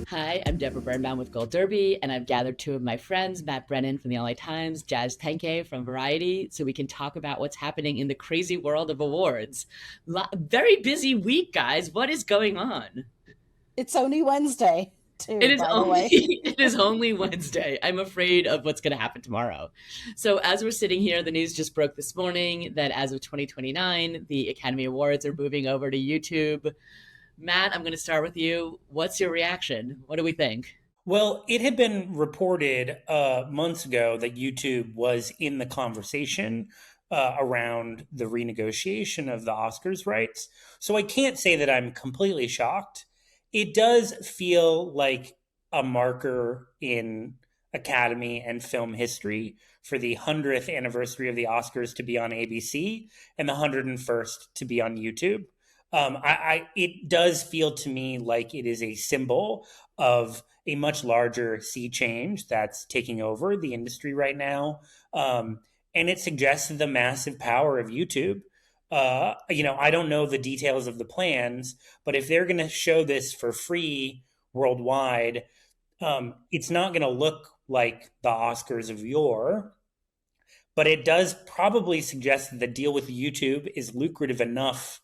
Hi, I'm Debra Birnbaum with Gold Derby, and I've gathered two of my friends, Matt Brennan from the LA Times, Jazz Tangcay from Variety, so we can talk about what's happening in the crazy world of awards. Very busy week, guys. What is going on? It's only Wednesday, It too, is by the only way. it is only Wednesday. I'm afraid of what's going to happen tomorrow. So as we're sitting here, the news just broke this morning that as of 2029, the Academy Awards are moving over to YouTube. Matt, I'm going to start with you. What's your reaction? What do we think? Well, it had been reported months ago that YouTube was in the conversation around the renegotiation of the Oscars rights. So I can't say that I'm completely shocked. It does feel like a marker in Academy and film history for the 100th anniversary of the Oscars to be on ABC and the 101st to be on YouTube. It does feel to me like it is a symbol of a much larger sea change that's taking over the industry right now. And it suggests the massive power of YouTube. I don't know the details of the plans, but if they're going to show this for free worldwide, it's not going to look like the Oscars of yore, but it does probably suggest that the deal with YouTube is lucrative enough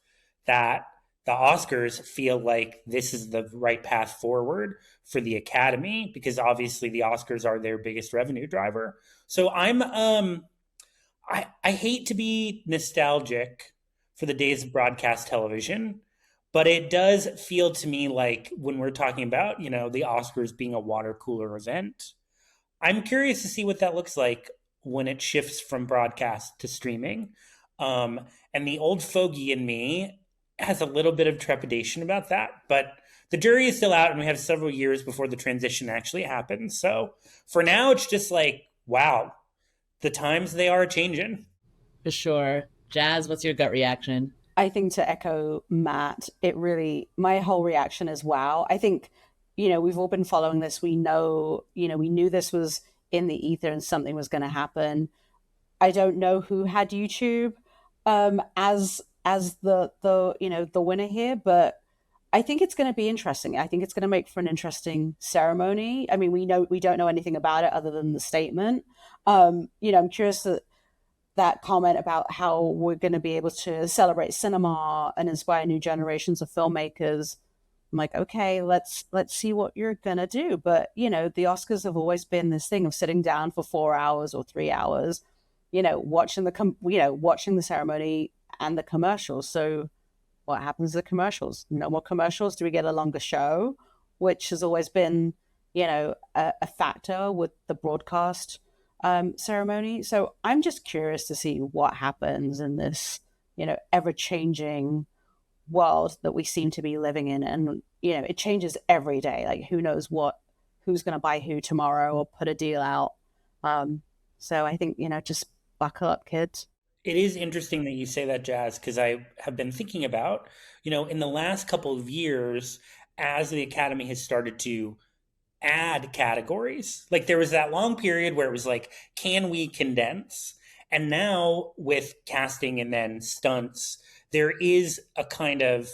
that the Oscars feel like this is the right path forward for the Academy, because obviously the Oscars are their biggest revenue driver. So I hate to be nostalgic for the days of broadcast television, but it does feel to me like when we're talking about, the Oscars being a water cooler event, I'm curious to see what that looks like when it shifts from broadcast to streaming. And the old fogey in me has a little bit of trepidation about that, but the jury is still out and we have several years before the transition actually happens. So for now, it's just like, wow, the times they are changing. For sure. Jazz, what's your gut reaction? I think to echo Matt, my whole reaction is wow. I think, we've all been following this. We know, we knew this was in the ether and something was going to happen. I don't know who had YouTube as the winner here, but I think it's going to be interesting. I think it's going to make for an interesting ceremony. I mean, we don't know anything about it other than the statement. I'm curious that comment about how we're going to be able to celebrate cinema and inspire new generations of filmmakers. I'm like, okay, let's see what you're gonna do. But the Oscars have always been this thing of sitting down for 4 hours or 3 hours, watching watching the ceremony and the commercials. So what happens to the commercials? No more commercials. Do we get a longer show? Which has always been, a factor with the broadcast ceremony. So I'm just curious to see what happens in this, ever changing world that we seem to be living in. And, it changes every day. Like who knows who's going to buy who tomorrow or put a deal out. So I think, just buckle up, kids. It is interesting that you say that, Jazz, because I have been thinking about, in the last couple of years, as the Academy has started to add categories, like there was that long period where it was like, can we condense? And now with casting and then stunts, there is a kind of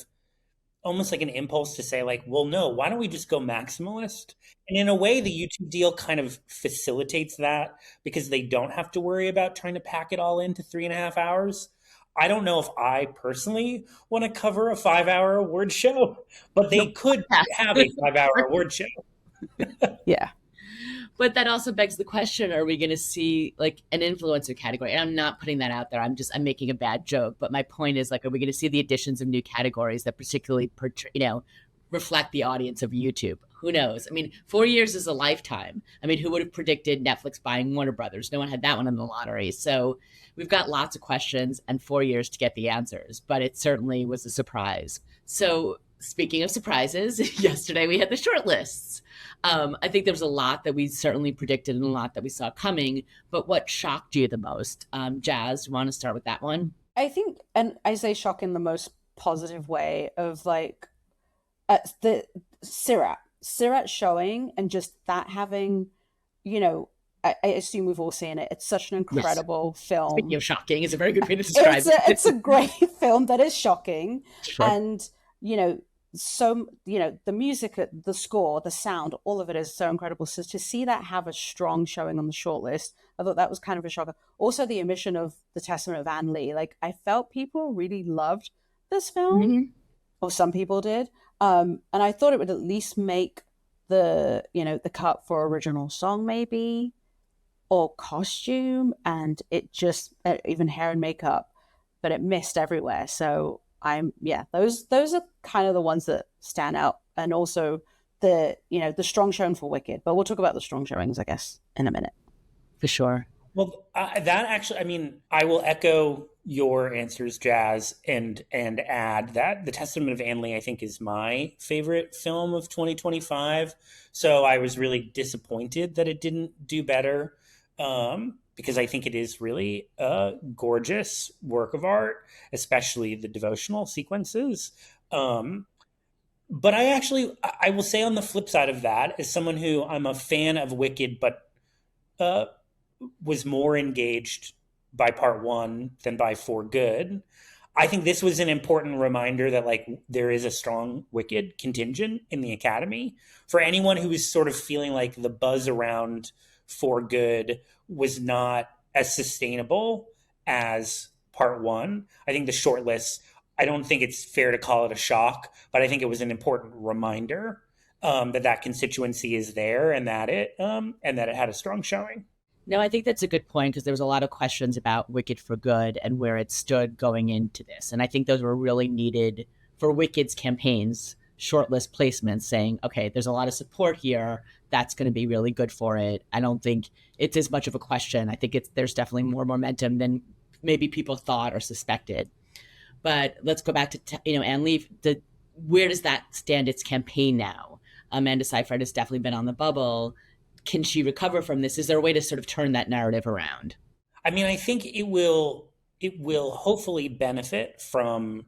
almost like an impulse to say like, well, no, why don't we just go maximalist? And in a way, the YouTube deal kind of facilitates that because they don't have to worry about trying to pack it all into 3.5 hours. I don't know if I personally want to cover a 5-hour award show, but they could have a 5-hour award show. Yeah. But that also begs the question, are we going to see like an influencer category? And I'm not putting that out there. I'm making a bad joke. But my point is like, are we going to see the additions of new categories that particularly, reflect the audience of YouTube? Who knows? I mean, 4 years is a lifetime. I mean, who would have predicted Netflix buying Warner Brothers? No one had that one in the lottery. So we've got lots of questions and 4 years to get the answers. But it certainly was a surprise. So speaking of surprises, yesterday we had the shortlists. I think there was a lot that we certainly predicted and a lot that we saw coming. But what shocked you the most? Jazz, do you want to start with that one? I think, and I say shock in the most positive way of like the Sirat showing and just that having, I assume we've all seen it. It's such an incredible film. Speaking of shocking, it's a very good way to describe it. It's a great film that is shocking. Sure. And, so, the music, the score, the sound, all of it is so incredible. So to see that have a strong showing on the shortlist, I thought that was kind of a shocker. Also, the omission of The Testament of Anne Lee. Like, I felt people really loved this film, or some people did. And I thought it would at least make the cut for original song, maybe, or costume, and it just, even hair and makeup, but it missed everywhere. So those are kind of the ones that stand out. And also the strong showing for Wicked, but we'll talk about the strong showings, I guess, in a minute. For sure. Well, that actually, I mean, I will echo your answers, Jazz, and add that The Testament of Anne Lee, I think, is my favorite film of 2025. So I was really disappointed that it didn't do better, because I think it is really a gorgeous work of art, especially the devotional sequences. But I will say, on the flip side of that, as someone who, I'm a fan of Wicked, but was more engaged by part one than by For Good, I think this was an important reminder that, like, there is a strong Wicked contingent in the Academy. For anyone who was sort of feeling like the buzz around For Good was not as sustainable as part one, I think the shortlist, I don't think it's fair to call it a shock, but I think it was an important reminder that constituency is there, and that it had a strong showing. No, I think that's a good point, because there was a lot of questions about Wicked for Good and where it stood going into this. And I think those were really needed for Wicked's campaigns, shortlist placements, saying, okay, there's a lot of support here. That's going to be really good for it. I don't think it's as much of a question. I think there's definitely more momentum than maybe people thought or suspected. But let's go back to, Anne Lee. Where does that stand its campaign now? Amanda Seyfried has definitely been on the bubble. Can she recover from this? Is there a way to sort of turn that narrative around? I mean, I think it will hopefully benefit from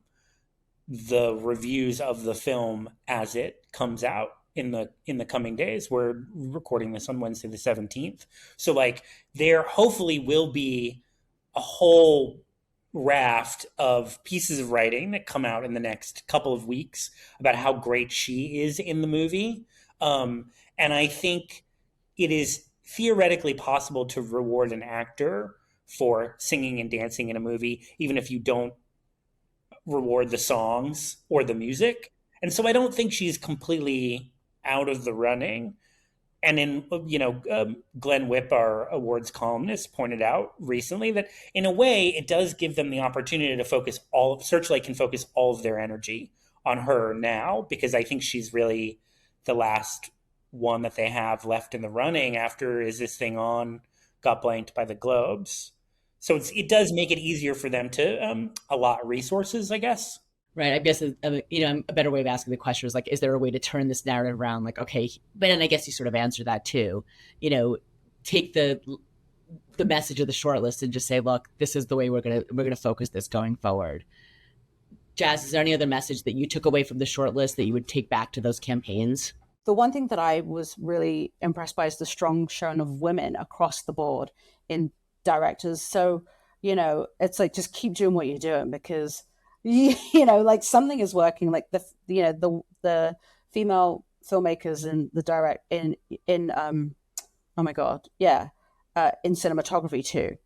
the reviews of the film as it comes out in the coming days. We're recording this on Wednesday the 17th. So, like, there hopefully will be a whole raft of pieces of writing that come out in the next couple of weeks about how great she is in the movie. And I think it is theoretically possible to reward an actor for singing and dancing in a movie, even if you don't reward the songs or the music. And so I don't think she's completely out of the running. And Glenn Whipp, our awards columnist, pointed out recently that in a way it does give them the opportunity to focus Searchlight can focus all of their energy on her now, because I think she's really the last one that they have left in the running after Is This Thing On got blanked by the Globes. So it does make it easier for them to allot resources, I guess. Right. I guess, a better way of asking the question is, like, is there a way to turn this narrative around? Like, okay, but then I guess you sort of answer that too. Take the message of the shortlist and just say, look, this is the way we're gonna focus this going forward. Jazz, is there any other message that you took away from the shortlist that you would take back to those campaigns? The one thing that I was really impressed by is the strong showing of women across the board in directors. So, it's like, just keep doing what you're doing, because, like, something is working. Like the female filmmakers in oh my God. Yeah. In cinematography too.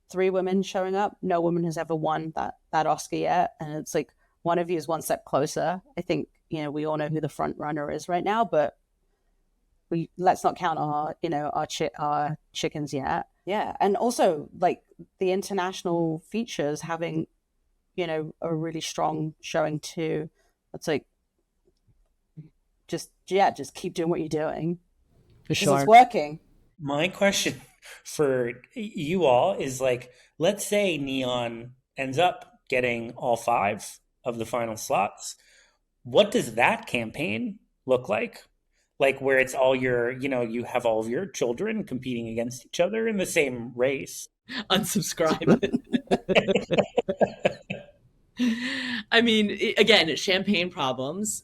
3 women showing up. No woman has ever won that Oscar yet. And it's like, one of you is one step closer. I think, we all know who the front runner is right now, but let's not count our chickens yet. Yeah. And also, like, the international features having, a really strong showing too. It's like, just keep doing what you're doing. For sure. It's working. My question for you all is, like, let's say Neon ends up getting all 5 of the final slots. What does that campaign look like? Like, where it's all you have all of your children competing against each other in the same race. Unsubscribe. I mean, again, champagne problems,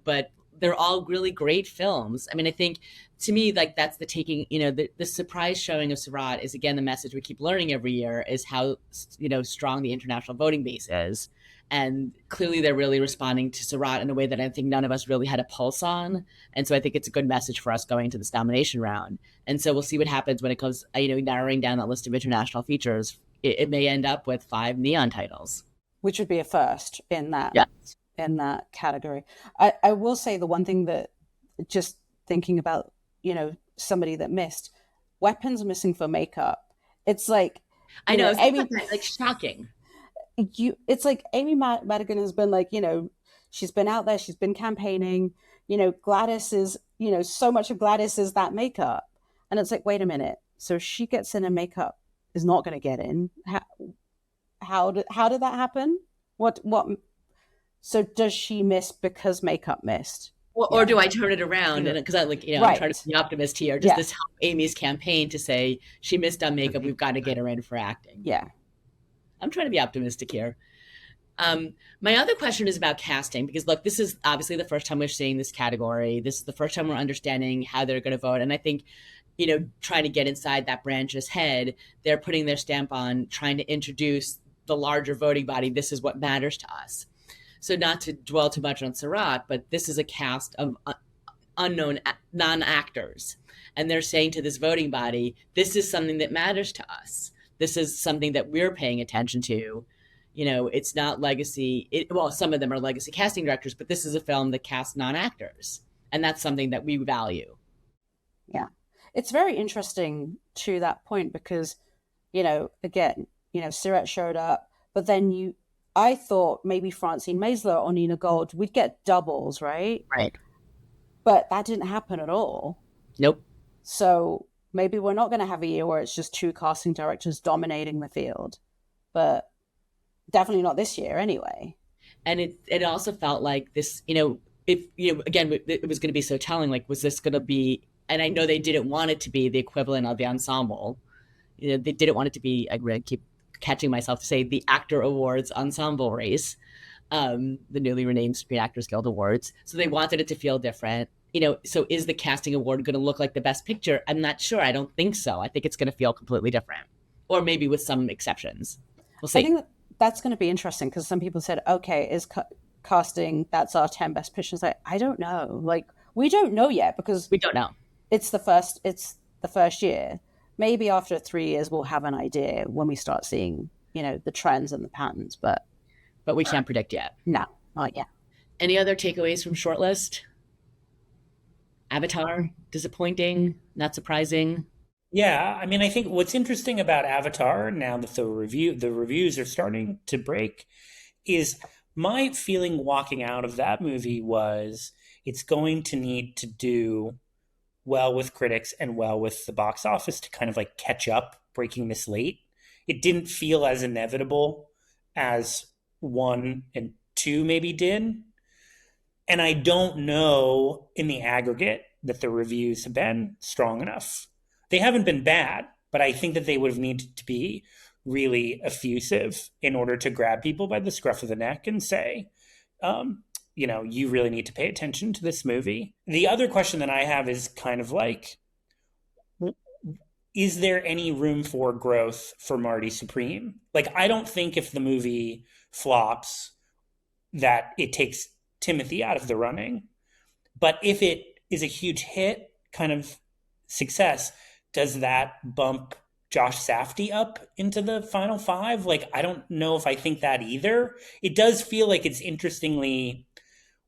but they're all really great films. I mean, I think to me, like that's the taking, the surprise showing of Surratt is again the message we keep learning every year is how strong the international voting base is. And clearly they're really responding to Surratt in a way that I think none of us really had a pulse on. And so I think it's a good message for us going into this nomination round. And so we'll see what happens when it comes, narrowing down that list of international features. It may end up with 5 Neon titles. Which would be a first in that in that category. I will say the one thing that, just thinking about, somebody that missed, weapons missing for makeup. It's like, I know, Amy, like shocking. It's like Amy Madigan has been like, she's been out there, she's been campaigning, Gladys is, so much of Gladys is that makeup. And it's like, wait a minute. So she gets in and makeup is not going to get in. How did that happen? What? So does she miss because makeup missed? Or do I turn it around? And because I'm trying to be optimist here. Does this help Amy's campaign to say she missed on makeup? We've got to get her in for acting. Yeah. I'm trying to be optimistic here. My other question is about casting, because look, this is obviously the first time we're seeing this category. This is the first time we're understanding how they're going to vote. And I think, trying to get inside that branch's head, they're putting their stamp on trying to introduce the larger voting body. This is what matters to us. So not to dwell too much on Surratt, but this is a cast of unknown non-actors. And they're saying to this voting body, this is something that matters to us. This is something that we're paying attention to. It's not legacy. Some of them are legacy casting directors, but this is a film that casts non-actors. And that's something that we value. Yeah. It's very interesting to that point because, again, Surratt showed up, but then I thought maybe Francine Maisler or Nina Gold, we'd get doubles, right? Right. But that didn't happen at all. Nope. So maybe we're not going to have a year where it's just 2 casting directors dominating the field, but definitely not this year anyway. And it also felt like this, again, it was going to be so telling, like, was this going to be, and I know they didn't want it to be the equivalent of the ensemble. They didn't want it to be, I really keep catching myself to say, the Actor Awards ensemble race, the newly renamed Screen Actors Guild Awards. So they wanted it to feel different. So is the casting award going to look like the best picture? I'm not sure. I don't think so. I think it's going to feel completely different, or maybe with some exceptions. We'll see. I think that's going to be interesting because some people said, okay, is casting, that's our 10 best pictures. I don't know. Like, we don't know yet because we don't know. It's the first year. Maybe after 3 years, we'll have an idea when we start seeing, the trends and the patterns, but we can't predict yet. No, not yet. Any other takeaways from shortlist? Avatar, disappointing, not surprising. Yeah, I mean, I think what's interesting about Avatar now that the reviews are starting to break is my feeling walking out of that movie was it's going to need to do well with critics and well with the box office to kind of like catch up breaking this late. It didn't feel as inevitable as 1 and 2 maybe did. And I don't know in the aggregate that the reviews have been strong enough. They haven't been bad, but I think that they would have needed to be really effusive in order to grab people by the scruff of the neck and say, you really need to pay attention to this movie. The other question that I have is kind of like, is there any room for growth for Marty Supreme? Like, I don't think if the movie flops that it takes Timothy out of the running. But if it is a huge hit, kind of success, does that bump Josh Safdie up into the final 5? Like, I don't know if I think that either. It does feel like it's interestingly,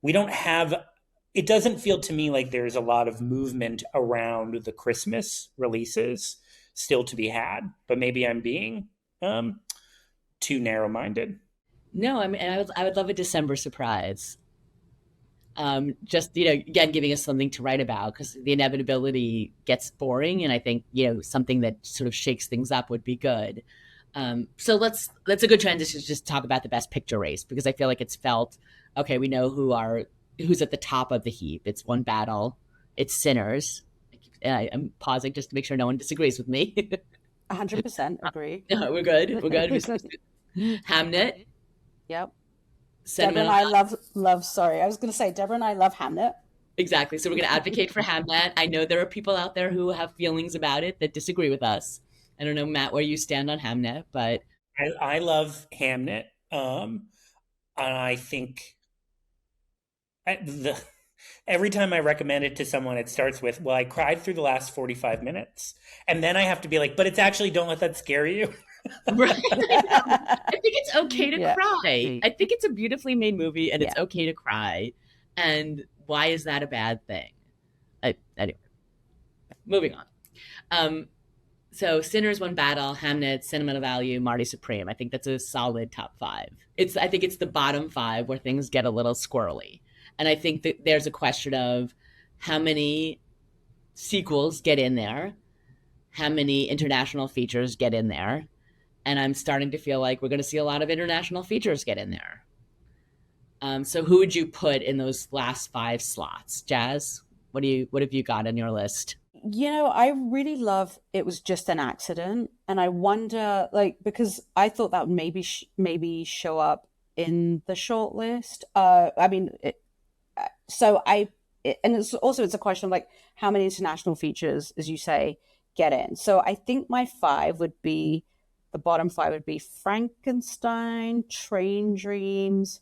it doesn't feel to me like there's a lot of movement around the Christmas releases still to be had, but maybe I'm being too narrow-minded. No, I mean, I would love a December surprise. Just, again, giving us something to write about because the inevitability gets boring. And I think, something that sort of shakes things up would be good. So that's a good transition to just talk about the best picture race, because I feel like it's felt, okay, we know who's at the top of the heap. It's one battle. It's Sinners. I'm pausing just to make sure no one disagrees with me. 100% agree. No, we're good. We're good. Yep. Debra and I love. Sorry, I was going to say Debra and I love Hamnet. Exactly. So we're going to advocate for Hamnet. I know there are people out there who have feelings about it that disagree with us. I don't know, Matt, where you stand on Hamnet, but I love Hamnet. And I think every time I recommend it to someone, it starts with, well, I cried through the last 45 minutes. And then I have to be like, but it's actually, don't let that scare you. right. I think it's okay to Yeah. cry. I think it's a beautifully made movie and it's Yeah. okay to cry. And why is that a bad thing? Anyway, moving on. So Sinners won Battle, Hamnet, Sentimental Value, Marty Supreme. I think that's a solid top five. I think it's the bottom five where things get a little squirrely. And I think that there's a question of how many sequels get in there, how many international features get in there. And I'm starting to feel like we're going to see a lot of international features get in there. So who would you put in those last five slots? Jazz, what have you got on your list? I really love It Was Just an Accident, and I wonder, like, because I thought that would maybe show up in the shortlist. And it's a question of like how many international features, as you say, get in. So I think the bottom five would be Frankenstein, Train Dreams,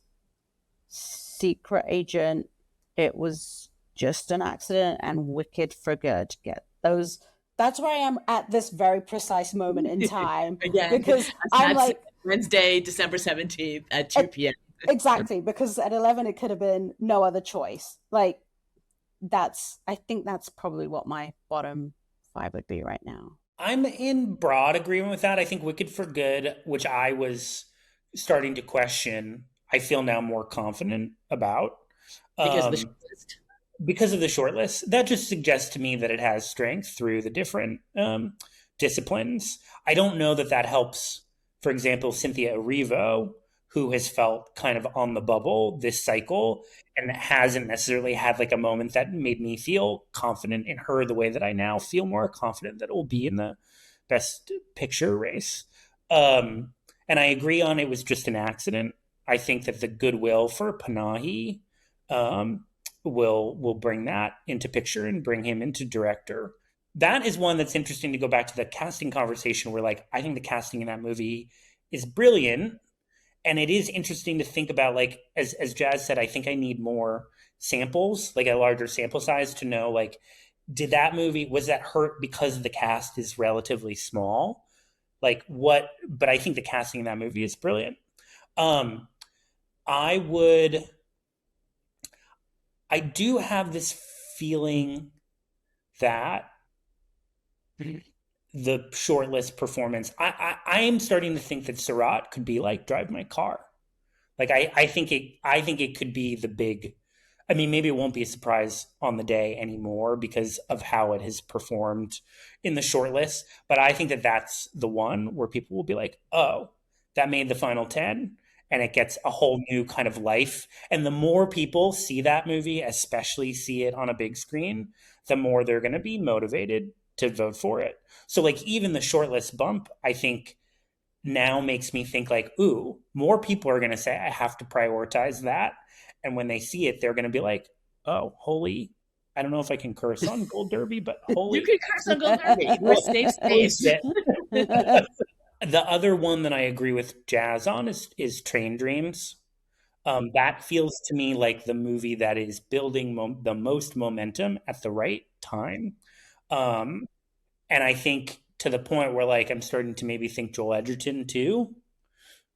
Secret Agent, It Was Just an Accident, and Wicked for Good. Get those. That's where I am at this very precise moment in time. Again, because I'm like Wednesday, December 17th at 2 p.m. Exactly, because at 11 it could have been no other choice. Like I think that's probably what my bottom five would be right now. I'm in broad agreement with that. I think Wicked for Good, which I was starting to question, I feel now more confident about. Because of the shortlist. Because of the shortlist. That just suggests to me that it has strength through the different disciplines. I don't know that helps, for example, Cynthia Erivo, who has felt kind of on the bubble this cycle and hasn't necessarily had like a moment that made me feel confident in her the way that I now feel more confident that it will be in the best picture race. And I agree on It Was Just an Accident. I think that the goodwill for Panahi will bring that into picture and bring him into director. That is one that's interesting to go back to the casting conversation where like I think the casting in that movie is brilliant. And it is interesting to think about, like, as Jazz said, I think I need more samples, like a larger sample size to know, like, was that hurt because the cast is relatively small? Like what, but I think the casting in that movie is brilliant. I do have this feeling that the shortlist performance, I am starting to think that Surratt could be like Drive My Car. Like I think it could be the big. I mean, maybe it won't be a surprise on the day anymore because of how it has performed in the shortlist. But I think that that's the one where people will be like, "Oh, that made the final 10." And it gets a whole new kind of life. And the more people see that movie, especially see it on a big screen, the more they're going to be motivated to vote for it. So like even the shortlist bump, I think now makes me think like, ooh, more people are going to say, I have to prioritize that. And when they see it, they're going to be like, oh, holy, I don't know if I can curse on Gold Derby, but holy. You can curse on Gold Derby. We're safe space. The other one that I agree with Jazz on is Train Dreams. That feels to me like the movie that is building the most momentum at the right time. And I think to the point where like I'm starting to maybe think Joel Edgerton too,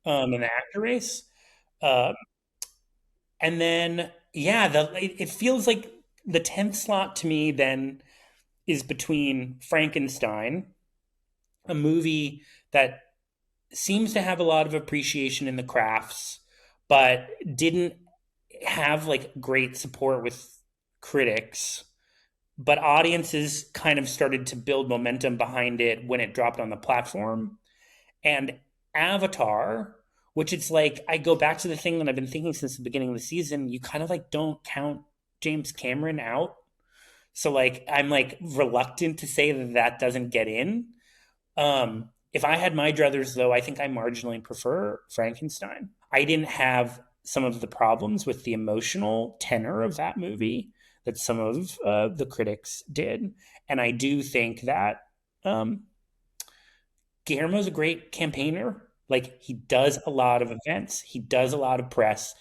in the actor race. And then it feels like the 10th slot to me then is between Frankenstein, a movie that seems to have a lot of appreciation in the crafts, but didn't have like great support with critics. But audiences kind of started to build momentum behind it when it dropped on the platform. And Avatar, which it's like, I go back to the thing that I've been thinking since the beginning of the season, you kind of like don't count James Cameron out. So like, I'm like reluctant to say that doesn't get in. If I had my druthers though, I think I marginally prefer Frankenstein. I didn't have some of the problems with the emotional tenor of that movie that some of the critics did. And I do think that Guillermo's a great campaigner. Like, he does a lot of events, he does a lot of press.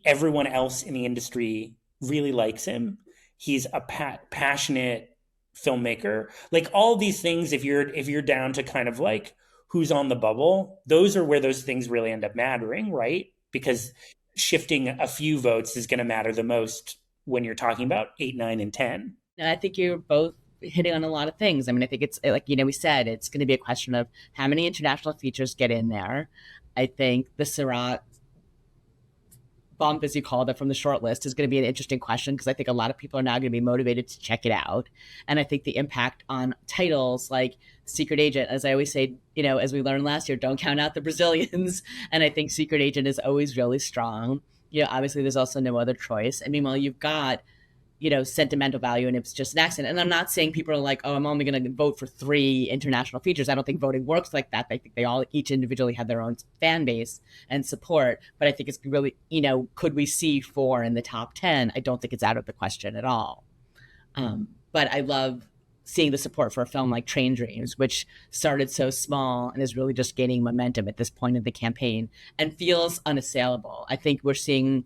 Everyone else in the industry really likes him. He's a passionate filmmaker. Like, all these things, if you're down to kind of like who's on the bubble, those are where those things really end up mattering, right? Because shifting a few votes is going to matter the most when you're talking about 8, 9, and 10. I think you're both hitting on a lot of things. I mean, I think it's like, we said, it's going to be a question of how many international features get in there. I think the Seurat bump, as you called it, from the shortlist is going to be an interesting question, because I think a lot of people are now going to be motivated to check it out. And I think the impact on titles like Secret Agent, as I always say, as we learned last year, don't count out the Brazilians. And I think Secret Agent is always really strong. Obviously there's also no other choice. I mean, well, you've got sentimental value, and it's just an accident. And I'm not saying people are like, oh, I'm only going to vote for 3 international features. I don't think voting works like that. I think they all each individually have their own fan base and support. But I think it's really, could we see 4 in the top 10? I don't think it's out of the question at all. But I love seeing the support for a film like Train Dreams, which started so small and is really just gaining momentum at this point in the campaign and feels unassailable. I think we're seeing,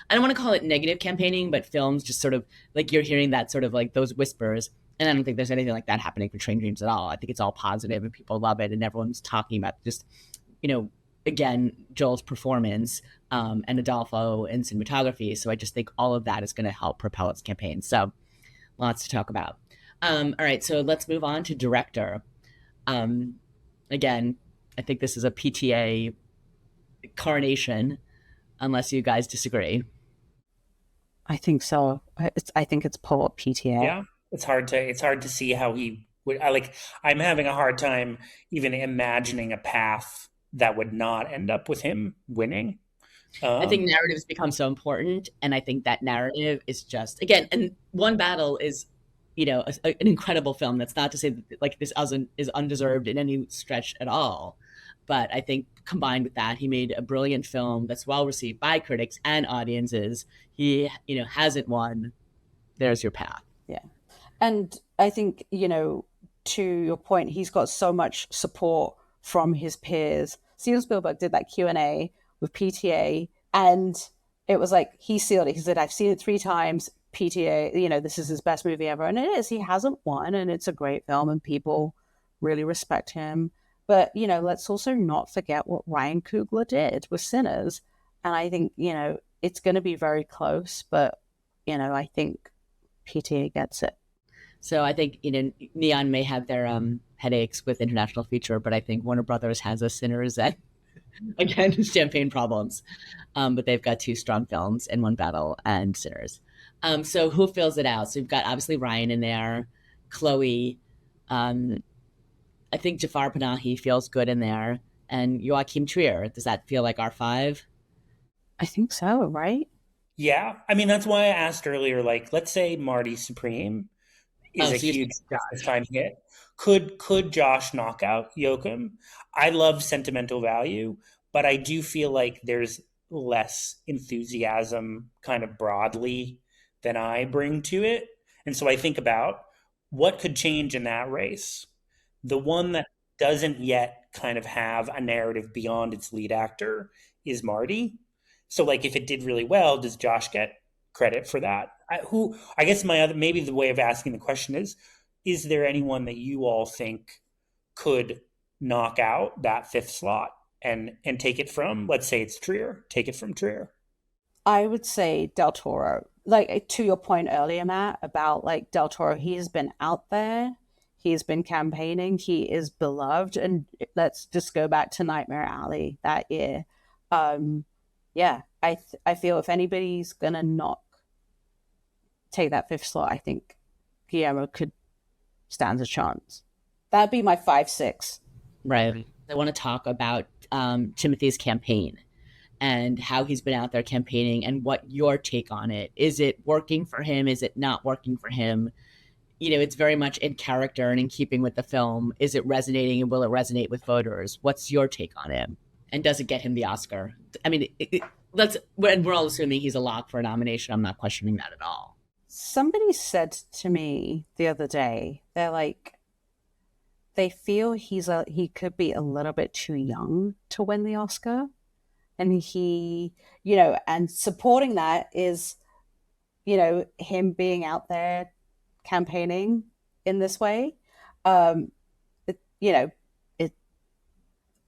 I don't want to call it negative campaigning, but films just sort of like, you're hearing that sort of like those whispers. And I don't think there's anything like that happening for Train Dreams at all. I think it's all positive and people love it, and everyone's talking about just, again, Joel's performance and Adolfo in cinematography. So I just think all of that is going to help propel its campaign. So lots to talk about. All right, so let's move on to director. Again, I think this is a PTA coronation, unless you guys disagree. I think so. I think it's Paul PTA. Yeah, it's hard to see how he would. I'm having a hard time even imagining a path that would not end up with him winning. I think narratives become so important, and I think that narrative is just, again, and One Battle is, an incredible film. That's not to say that like this is undeserved in any stretch at all. But I think combined with that, he made a brilliant film that's well received by critics and audiences. He, hasn't won. There's your path. Yeah. And I think, to your point, he's got so much support from his peers. Steven Spielberg did that Q&A with PTA, and it was like, he sealed it. He said, I've seen it 3 times. PTA, this is his best movie ever. And it is. He hasn't won, and it's a great film, and people really respect him. But, let's also not forget what Ryan Coogler did with Sinners. And I think, it's going to be very close, but, I think PTA gets it. So I think, Neon may have their headaches with international feature, but I think Warner Brothers has a Sinners and, again, champagne problems. But they've got 2 strong films in One Battle and Sinners. So who fills it out? So we've got obviously Ryan in there, Chloe, I think Jafar Panahi feels good in there, and Joachim Trier. Does that feel like our 5? I think so, right? Yeah. I mean, that's why I asked earlier, like, let's say Marty Supreme is a huge time hit. Could Josh knock out Joachim? I love sentimental value, but I do feel like there's less enthusiasm kind of broadly than I bring to it. And so I think about what could change in that race. The one that doesn't yet kind of have a narrative beyond its lead actor is Marty. So, like, if it did really well, does Josh get credit for that? I guess maybe the way of asking the question is there anyone that you all think could knock out that 5th slot and take it from, let's say it's Trier, take it from Trier? I would say Del Toro. Like, to your point earlier, Matt, about like Del Toro, he has been out there. He's been campaigning. He is beloved. And let's just go back to Nightmare Alley that year. I feel if anybody's going to take that 5th slot, I think Guillermo could stand a chance. That'd be my 5, 6. Right. I want to talk about Timothy's campaign and how he's been out there campaigning and what your take on it. Is it working for him? Is it not working for him? It's very much in character and in keeping with the film. Is it resonating, and will it resonate with voters? What's your take on him? And does it get him the Oscar? I mean, we're all assuming he's a lock for a nomination. I'm not questioning that at all. Somebody said to me the other day, they're like, they feel he could be a little bit too young to win the Oscar. And he, and supporting that is, him being out there campaigning in this way. Um, it, you know, it,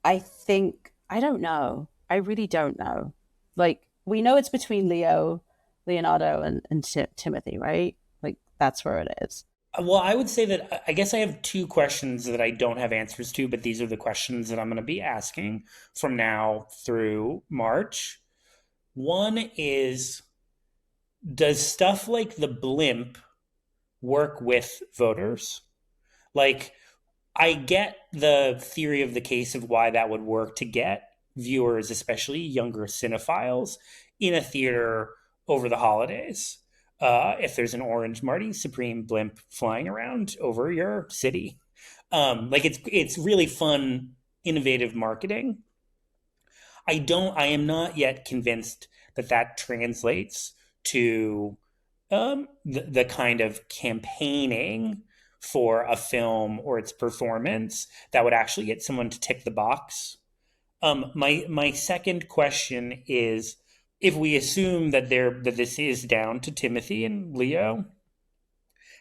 I think, I don't know. I really don't know. Like, we know it's between Leonardo and Timothy, right? Like, that's where it is. Well, I would say that I guess I have two questions that I don't have answers to, but these are the questions that I'm going to be asking from now through March. One is, does stuff like the blimp work with voters? Like, I get the theory of the case of why that would work to get viewers, especially younger cinephiles, in a theater over the holidays. If there's an orange Marty Supreme blimp flying around over your city, like it's really fun, innovative marketing. I am not yet convinced that that translates to the kind of campaigning for a film or its performance that would actually get someone to tick the box. My second question is, if we assume that this is down to Timothy and Leo,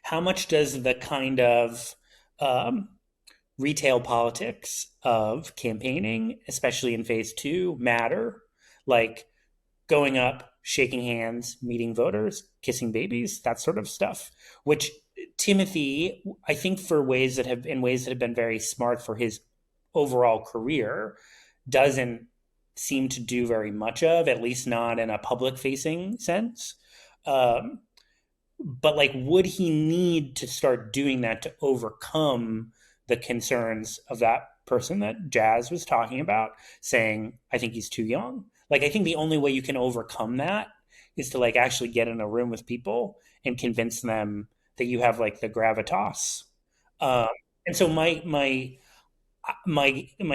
how much does the kind of retail politics of campaigning, especially in phase two, matter? Like going up, shaking hands, meeting voters, kissing babies, that sort of stuff, which Timothy, I think for ways that have been very smart for his overall career, doesn't seem to do very much of, at least not in a public facing sense. But like, would he need to start doing that to overcome the concerns of that person that Jazz was talking about, saying, I think he's too young? Like, I think the only way you can overcome that is to like actually get in a room with people and convince them that you have like the gravitas. Um, and so my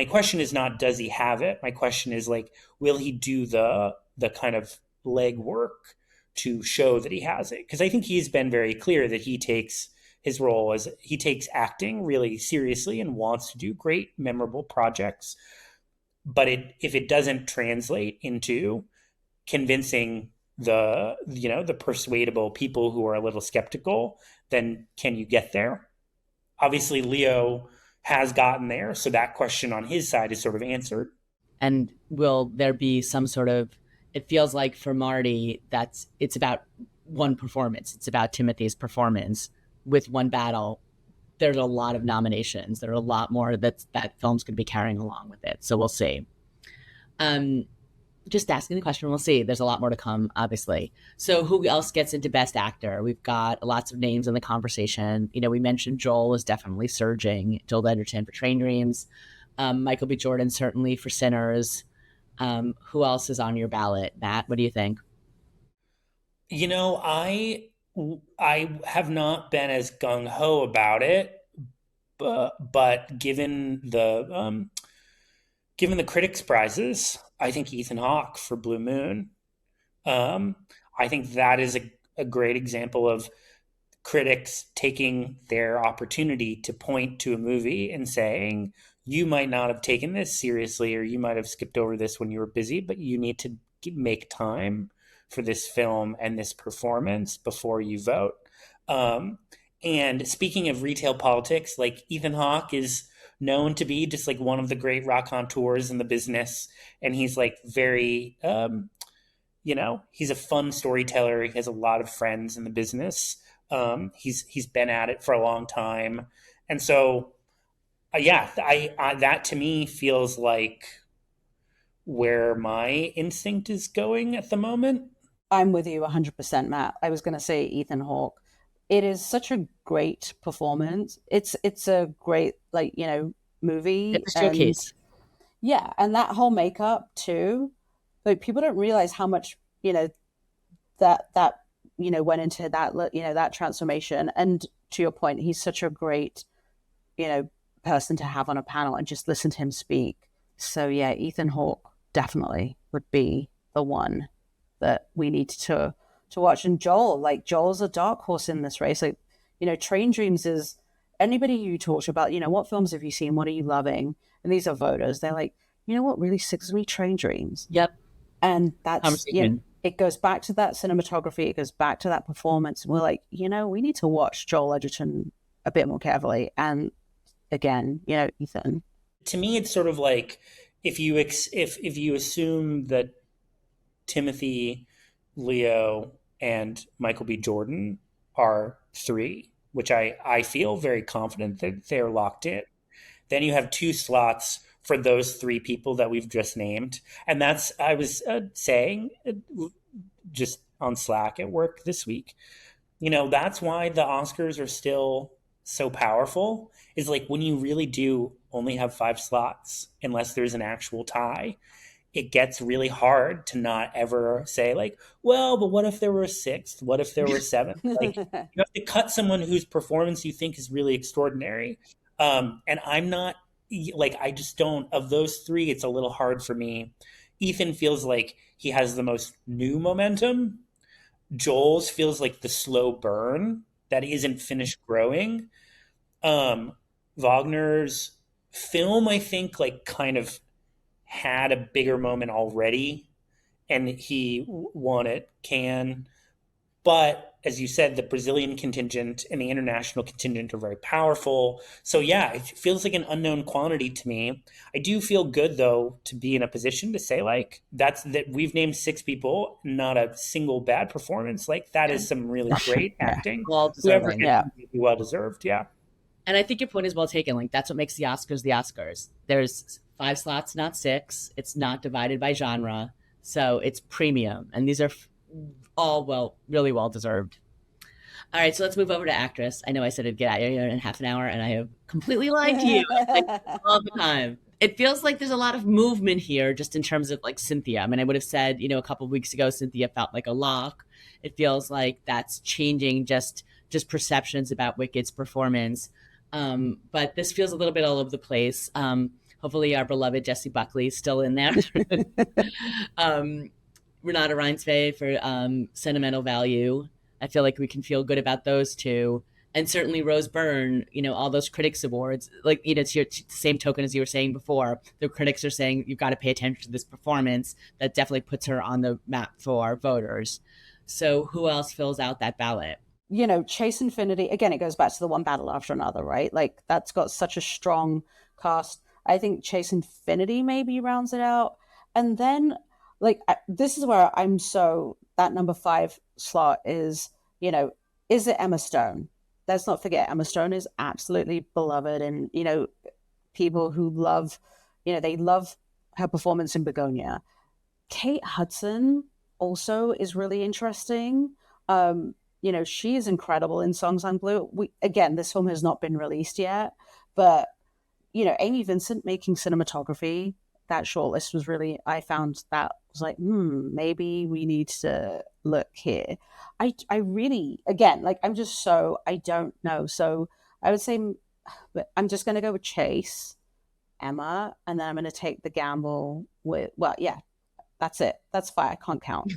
question is not, does he have it? My question is like, will he do the kind of legwork to show that he has it? Because I think he's been very clear that he takes his role as he takes acting really seriously and wants to do great, memorable projects. But if it doesn't translate into convincing the persuadable people who are a little skeptical, then can you get there? Obviously, Leo has gotten there, so that question on his side is sort of answered. And will there be some sort of, it feels like for Marty, it's about one performance. It's about Timothy's performance with one battle. There's a lot of nominations. There are a lot more that film's going to be carrying along with it. So we'll see. Just asking the question, we'll see. There's a lot more to come, obviously. So who else gets into Best Actor? We've got lots of names in the conversation. We mentioned Joel is definitely surging. Joel Edgerton for Train Dreams. Michael B. Jordan, certainly for Sinners. Who else is on your ballot? Matt, what do you think? I have not been as gung-ho about it, but given the critics' prizes, I think Ethan Hawke for Blue Moon. I think that is a great example of critics taking their opportunity to point to a movie and saying, you might not have taken this seriously, or you might have skipped over this when you were busy, but you need to make time for this film and this performance before you vote. And speaking of retail politics, like Ethan Hawke is known to be just like one of the great raconteurs in the business. And he's like very, he's a fun storyteller. He has a lot of friends in the business. He's been at it for a long time. And so, that to me feels like where my instinct is going at the moment. I'm with you 100%, Matt. I was going to say Ethan Hawke. It is such a great performance. It's a great movie. It's a showcase. Yeah, and that whole makeup too. Like, people don't realize how much that went into that transformation. And to your point, he's such a great person to have on a panel and just listen to him speak. So yeah, Ethan Hawke definitely would be the one that we need to to watch. And Joel's a dark horse in this race. Like, Train Dreams is, anybody you talk to about, what films have you seen? What are you loving? And these are voters. They're like, you know what really sticks with me? Train Dreams. Yep. And that's, it goes back to that cinematography. It goes back to that performance. And we're like, we need to watch Joel Edgerton a bit more carefully. And again, Ethan. To me, it's sort of like if you assume that Timothy, Leo, and Michael B. Jordan are 3, which I feel very confident that they're locked in. Then you have 2 slots for those 3 people that we've just named. And that's, I was saying just on Slack at work this week, that's why the Oscars are still so powerful, is like when you really do only have 5 slots, unless there's an actual tie, it gets really hard to not ever say like, well, but what if there were a 6th? What if there were a 7th? Like, you have to cut someone whose performance you think is really extraordinary. And I'm not like, I just don't, of those 3, it's a little hard for me. Ethan feels like he has the most new momentum. Joel's feels like the slow burn that isn't finished growing. Wagner's film, I think, like kind of had a bigger moment already, and he won at Cannes. But as you said, the Brazilian contingent and the international contingent are very powerful. So yeah, it feels like an unknown quantity to me. I do feel good though to be in a position to say like that we've named 6 people, not a single bad performance. Like that is some really great acting. Well deserved. Well deserved. Yeah. And I think your point is well taken. Like that's what makes the Oscars the Oscars. There's 5 slots, not 6. It's not divided by genre. So it's premium. And these are all really well deserved. All right, so let's move over to actress. I know I said it'd get out here in half an hour, and I have completely lied to you all the time. It feels like there's a lot of movement here just in terms of like Cynthia. I mean, I would have said, a couple of weeks ago, Cynthia felt like a lock. It feels like that's changing just perceptions about Wicked's performance. But this feels a little bit all over the place. Hopefully our beloved Jessie Buckley is still in there. Renata Reinsve for Sentimental Value. I feel like we can feel good about those 2. And certainly Rose Byrne, all those critics awards, like, it's your same token as you were saying before. The critics are saying you've got to pay attention to this performance. That definitely puts her on the map for voters. So who else fills out that ballot? Chase Infinity, again, it goes back to the one battle after another, right? Like that's got such a strong cast. I think Chase Infinity maybe rounds it out. And then like, this is where that number 5 slot is, is it Emma Stone? Let's not forget, Emma Stone is absolutely beloved. And, people who love, they love her performance in Begonia. Kate Hudson also is really interesting. She is incredible in Songs on Blue. Again, this film has not been released yet, but, Amy Vincent making cinematography, that shortlist was really, I found that was like, maybe we need to look here. I really, again, like I don't know. So I would say, but I'm just going to go with Chase, Emma, and then I'm going to take the gamble with, that's it. That's 5. I can't count.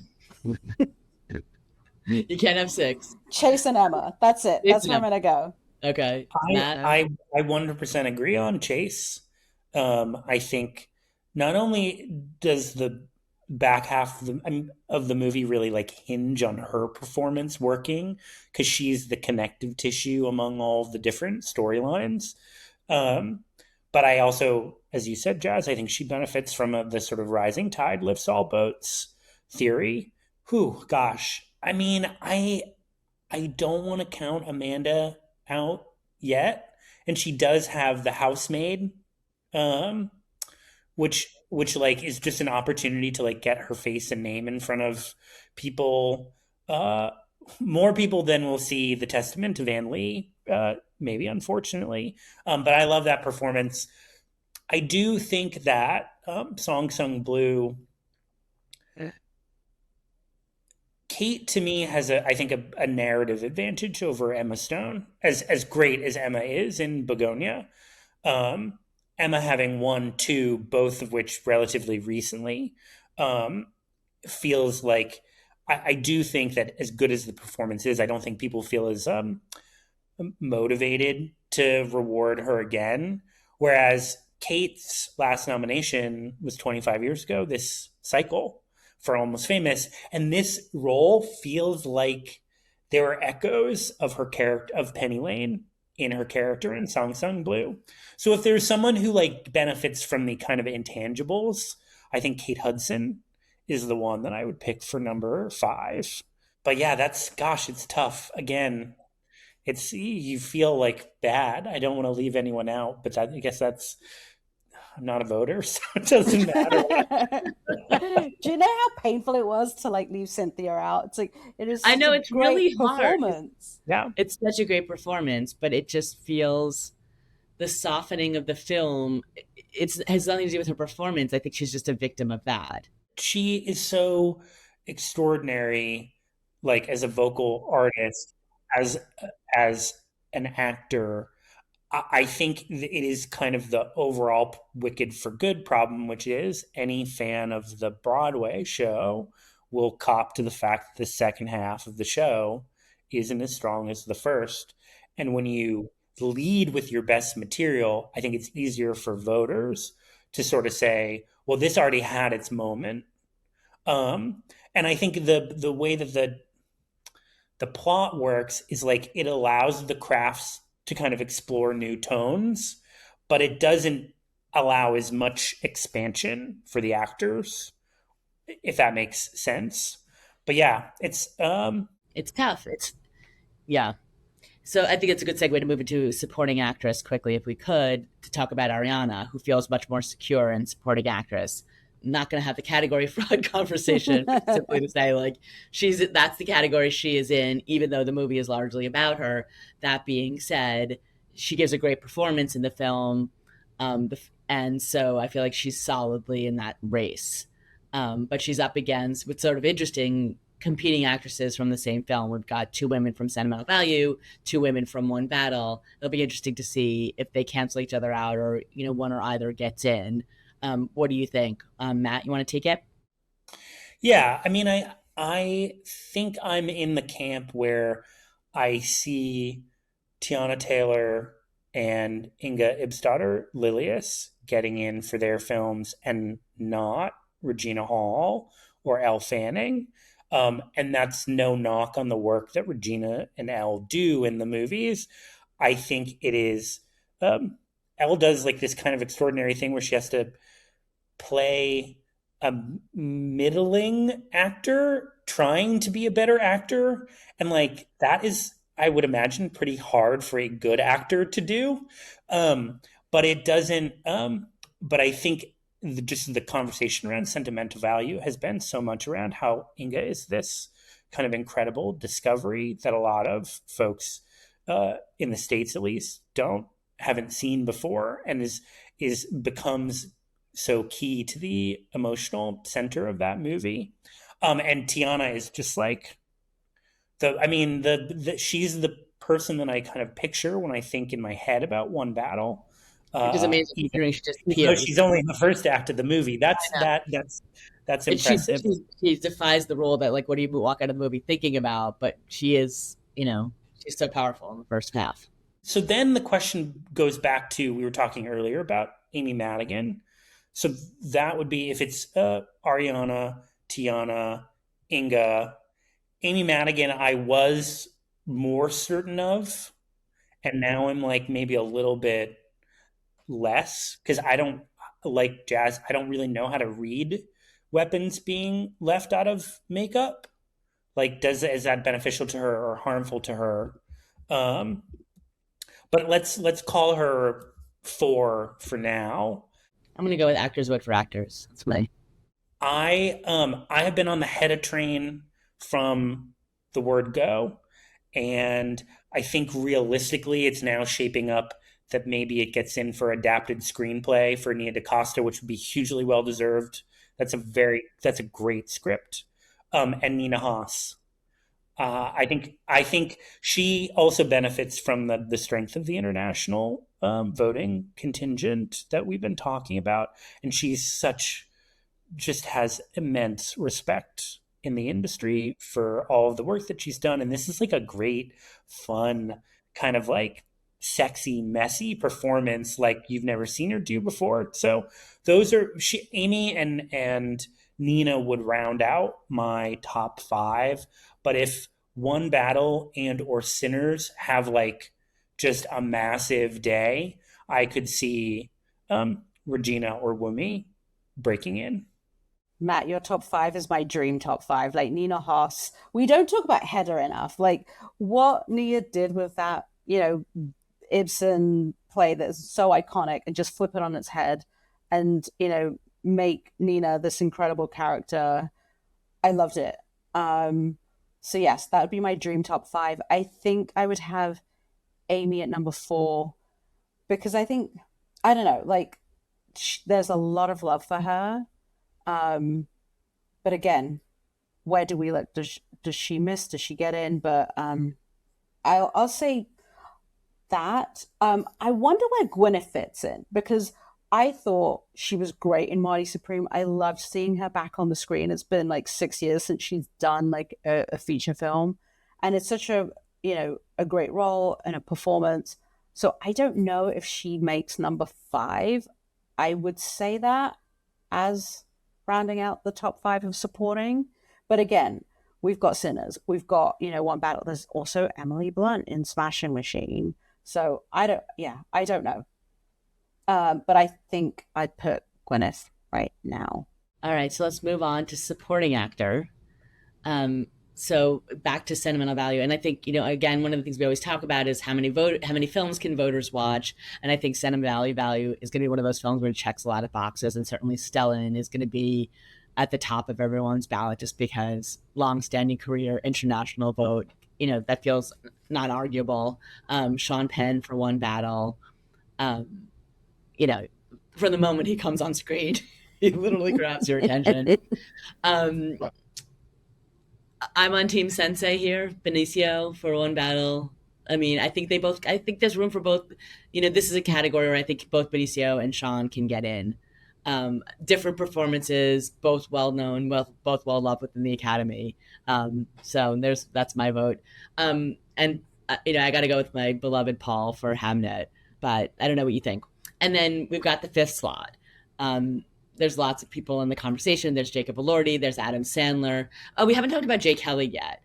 You can't have 6. Chase and Emma. That's it. That's where I'm going to go. Okay. I 100% agree on Chase. I think not only does the back half of the movie really like hinge on her performance working, because she's the connective tissue among all the different storylines. But I also, as you said, Jazz, I think she benefits from the sort of rising tide lifts all boats theory. Gosh. I mean, I don't want to count Amanda out yet. And she does have the housemaid, which like is just an opportunity to like get her face and name in front of people, more people than will see The Testament of Anne Lee, maybe unfortunately. But I love that performance. I do think that Song Sung Blue, Kate to me has I think a narrative advantage over Emma Stone, as great as Emma is in Begonia. Emma having won 2, both of which relatively recently, feels like I do think that as good as the performance is, I don't think people feel as motivated to reward her again. Whereas Kate's last nomination was 25 years ago, this cycle for Almost Famous. And this role feels like there are echoes of her character, of Penny Lane in her character in Song Sung Blue. So if there's someone who like benefits from the kind of intangibles, I think Kate Hudson is the one that I would pick for number 5. But yeah, it's tough. Again, you feel like bad. I don't want to leave anyone out, but I guess I'm not a voter, so it doesn't matter. Do you know how painful it was to like leave Cynthia out? It's like, it is I know, a it's great really hard. performance. Yeah. It's such a great performance, but it just feels the softening of the film. It has nothing to do with her performance. I think she's just a victim of that. She is so extraordinary, like as a vocal artist, as an actor. I think it is kind of the overall Wicked for Good problem, which is any fan of the Broadway show will cop to the fact that the second half of the show isn't as strong as the first. And when you lead with your best material, I think it's easier for voters to sort of say, well, this already had its moment. And I think the way that the plot works is like it allows the crafts to kind of explore new tones, but it doesn't allow as much expansion for the actors, if that makes sense. But yeah, it's tough. Yeah. So I think it's a good segue to move into supporting actress quickly, if we could, to talk about Ariana, who feels much more secure in supporting actress. Not going to have the category fraud conversation, simply to say like that's the category she is in, even though the movie is largely about her. That being said, she gives a great performance in the film, and so I feel like she's solidly in that race. But she's up against, with sort of interesting competing actresses from the same film. We've got 2 women from Sentimental Value, 2 women from One Battle. It'll be interesting to see if they cancel each other out, or one or either gets in. What do you think? Matt, you want to take it? Yeah, I mean, I think I'm in the camp where I see Tiana Taylor and Inga Ibsdottir Lilius getting in for their films and not Regina Hall or Elle Fanning. And that's no knock on the work that Regina and Elle do in the movies. I think it is, Elle does like this kind of extraordinary thing where she has to play a middling actor trying to be a better actor. And like, that is, I would imagine, pretty hard for a good actor to do. But it doesn't, but I think just the conversation around Sentimental Value has been so much around how Inga is this kind of incredible discovery that a lot of folks in the States, at least, haven't seen before, and becomes so key to the emotional center of that movie. And Tiana is just like she's the person that I kind of picture when I think in my head about One Battle. Which is amazing. She just she's only in the first act of the movie. That's impressive. She defies the rule that like, what do you walk out of the movie thinking about? But she is, she's so powerful in the first half. So then the question goes back to, we were talking earlier about Amy Madigan. So that would be if it's Ariana, Tiana, Inga. Amy Madigan, I was more certain of, and now I'm like maybe a little bit less, because I don't like Jazz. I don't really know how to read weapons being left out of makeup. Like, is that beneficial to her or harmful to her? But let's call her 4 for now. I'm gonna go with actors vote for actors. That's me. I have been on the Hedda train from the word go, and I think realistically it's now shaping up that maybe it gets in for adapted screenplay for Nia DaCosta, which would be hugely well deserved. That's a great script. And Nina Haas. I think she also benefits from the strength of the international voting contingent that we've been talking about, and she's just has immense respect in the industry for all of the work that she's done. And this is like a great, fun, kind of like sexy, messy performance like you've never seen her do before. So those are Amy and Nina would round out my top five. But if One Battle and or Sinners have like just a massive day, I could see Regina or Wumi breaking in. Matt, your top five is my dream top five. Like Nina Hoss. We don't talk about Hedda enough. Like what Nia did with that, Ibsen play that's so iconic and just flip it on its head and, make Nina this incredible character. I loved it. So yes, that would be my dream top five. I think I would have Amy at number 4 because I think, I don't know, like there's a lot of love for her. But again, where do we look? Does she miss? Does she get in? But I'll say that. I wonder where Gwyneth fits in because I thought she was great in Marty Supreme. I loved seeing her back on the screen. It's been like 6 years since she's done like a feature film, and it's such a great role and a performance. So I don't know if she makes number 5. I would say that as rounding out the top 5 of supporting. But again, we've got Sinners. We've got, One Battle. There's also Emily Blunt in Smashing Machine. So I don't know. But I think I'd put Gwyneth right now. All right, so let's move on to supporting actor. So back to sentimental value. And I think, again, one of the things we always talk about is how many films can voters watch? And I think sentimental value is going to be one of those films where it checks a lot of boxes. And certainly Stellan is going to be at the top of everyone's ballot just because long-standing career, international vote, that feels not arguable. Sean Penn for One Battle, from the moment he comes on screen, he literally grabs your attention. I'm on Team Sensei here, Benicio for One Battle. I mean, I think there's room for both. This is a category where I think both Benicio and Sean can get in. Different performances, both well-known, both well-loved within the Academy. So that's my vote. I got to go with my beloved Paul for Hamnet, but I don't know what you think. And then we've got the 5th slot. There's lots of people in the conversation. There's Jacob Elordi. There's Adam Sandler. Oh, we haven't talked about Jay Kelly yet.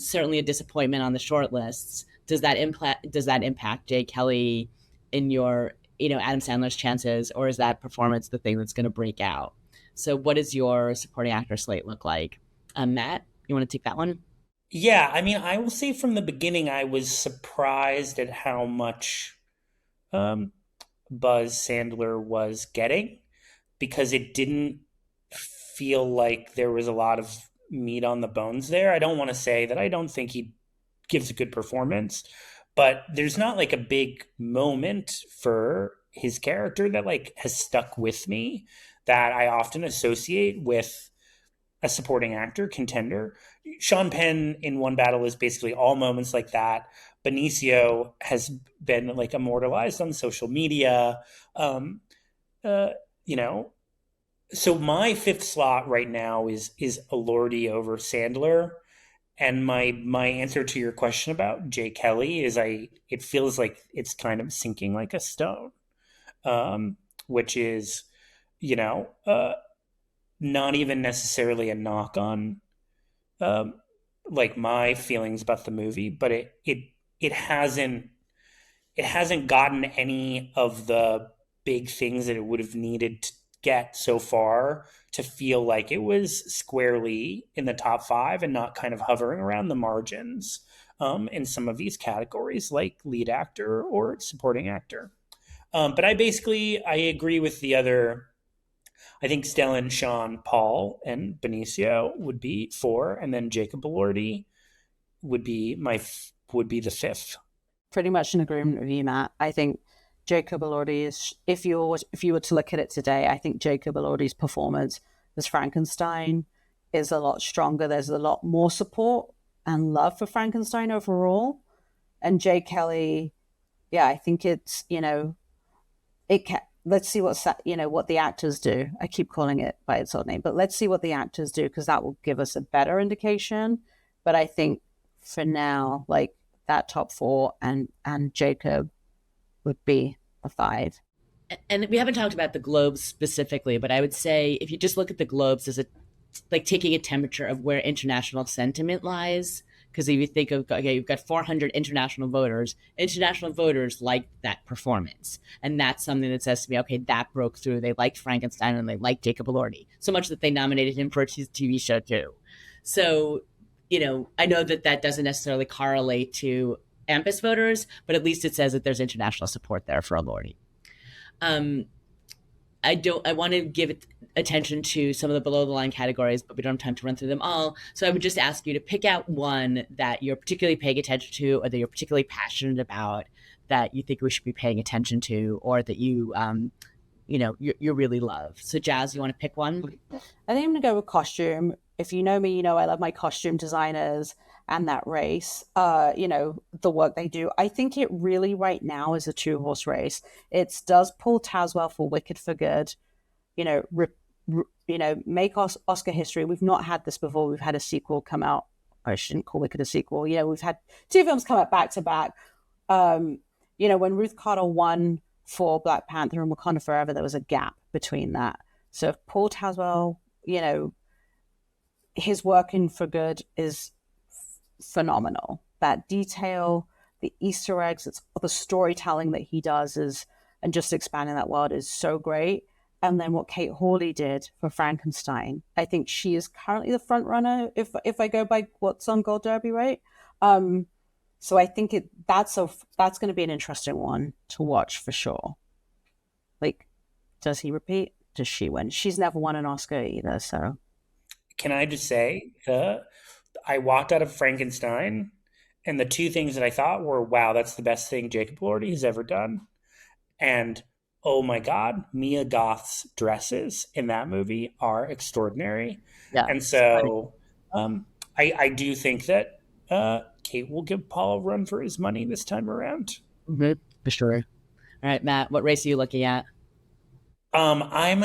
Certainly a disappointment on the shortlists. Does that impact Jay Kelly in your, Adam Sandler's chances, or is that performance the thing that's going to break out? So what does your supporting actor slate look like? Matt, you want to take that one? Yeah, I mean, I will say from the beginning, I was surprised at how much buzz Sandler was getting, because it didn't feel like there was a lot of meat on the bones there. I don't want to say that I don't think he gives a good performance, but there's not like a big moment for his character that like has stuck with me that I often associate with a supporting actor contender. Sean Penn in One Battle is basically all moments like that. Benicio has been like immortalized on social media. So my 5th slot right now is Elordi over Sandler. And my answer to your question about Jay Kelly is it feels like it's kind of sinking like a stone, which is, not even necessarily a knock on like my feelings about the movie, but it hasn't gotten any of the big things that it would have needed to get so far to feel like it was squarely in the top 5 and not kind of hovering around the margins in some of these categories like lead actor or supporting actor. But I agree with the other. I think Stellan, Sean, Paul, and Benicio would be 4, and then Jacob Elordi would be the 5th. Pretty much in agreement with you, Matt. I think Jacob Elordi is, if you were to look at it today, I think Jacob Elordi's performance as Frankenstein is a lot stronger. There's a lot more support and love for Frankenstein overall. And Jay Kelly, yeah, I think it's, let's see what the actors do. I keep calling it by its old name, but let's see what the actors do, because that will give us a better indication. But I think for now, like, that top 4 and Jacob would be a 5. And we haven't talked about the Globes specifically, but I would say if you just look at the Globes as like taking a temperature of where international sentiment lies, because if you think of, okay, you've got 400 international voters like that performance. And that's something that says to me, okay, that broke through. They liked Frankenstein and they liked Jacob Elordi so much that they nominated him for a TV show too. So, I know that doesn't necessarily correlate to AMPAS voters, but at least it says that there's international support there for Elordi. I want to give attention to some of the below the line categories, but we don't have time to run through them all. So I would just ask you to pick out one that you're particularly paying attention to, or that you're particularly passionate about, that you think we should be paying attention to, or that you really love. So Jazz, you want to pick one? I think I'm gonna go with costume. If you know me, you know I love my costume designers and that race, the work they do. I think it really right now is a 2-horse race. It does Paul Tazwell for Wicked for Good, make Oscar history. We've not had this before. We've had a sequel come out. I shouldn't call Wicked a sequel. We've had 2 films come out back to back. When Ruth Carter won for Black Panther and Wakanda Forever, there was a gap between that. So if Paul Tazwell, his work in For Good is phenomenal. That detail, the Easter eggs, it's the storytelling that he does and just expanding that world is so great. And then what Kate Hawley did for Frankenstein, I think she is currently the front runner if I go by what's on Gold Derby, right? So I think that's going to be an interesting one to watch for sure. Like, does he repeat? Does she win? She's never won an Oscar either, so. Can I just say, I walked out of Frankenstein, and the 2 things that I thought were, wow, that's the best thing Jacob Elordi has ever done. And, oh my God, Mia Goth's dresses in that movie are extraordinary. Yeah, and so I do think that Kate will give Paul a run for his money this time around. Mm-hmm, for sure. All right, Matt, what race are you looking at? I'm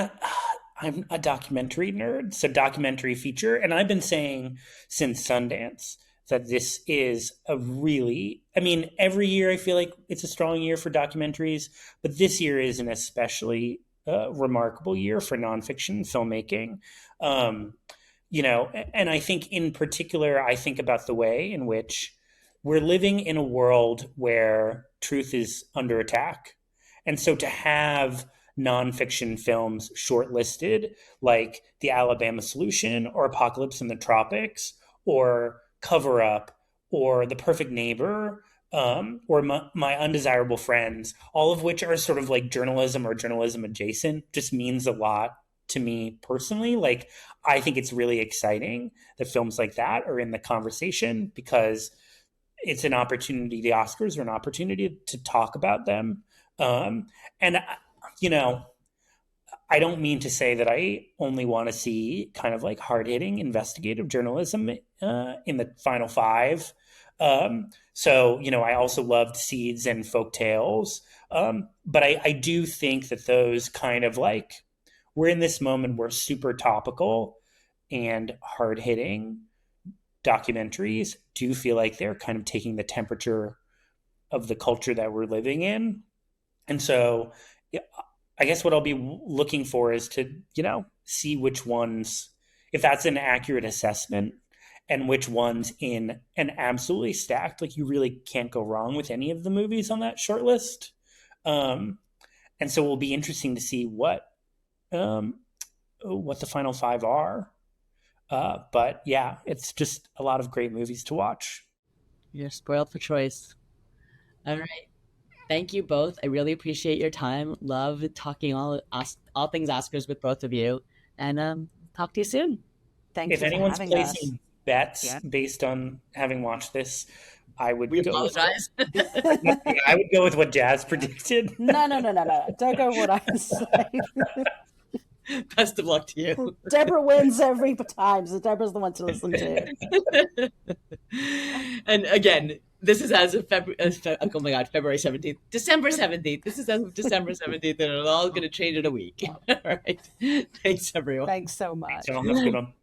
a documentary nerd, so documentary feature. And I've been saying since Sundance that this is every year I feel like it's a strong year for documentaries, but this year is an especially remarkable year for nonfiction filmmaking. And I think in particular, I think about the way in which we're living in a world where truth is under attack. And so to have nonfiction films shortlisted, like The Alabama Solution or Apocalypse in the Tropics or Cover Up or The Perfect Neighbor, or My Undesirable Friends, all of which are sort of like journalism or journalism adjacent, just means a lot to me personally. Like, I think it's really exciting that films like that are in the conversation, because it's an opportunity. The Oscars are an opportunity to talk about them. I don't mean to say that I only want to see kind of like hard-hitting investigative journalism in the final 5. I also loved Seeds and Folk Tales. But I do think that those kind of like, we're in this moment where super topical and hard-hitting documentaries do feel like they're kind of taking the temperature of the culture that we're living in. And so I guess what I'll be looking for is to, see which ones, if that's an accurate assessment, and which ones in an absolutely stacked, like you really can't go wrong with any of the movies on that short list. And so it will be interesting to see what the final 5 are. But yeah, it's just a lot of great movies to watch. You're spoiled for choice. All right. Thank you both. I really appreciate your time. Love talking all things Oscars with both of you. And talk to you soon. Thank you. If anyone's placing bets based on having watched this, I would apologize. I would go with what Jazz predicted. No. Don't go with what I say. Best of luck to you. Debra wins every time, so Debra's the one to listen to. And again, This is as of oh my God, February 17th, December 17th. This is as of December 17th, and it's all going to change in a week. All right. Thanks, everyone. Thanks so much. So, have a good one.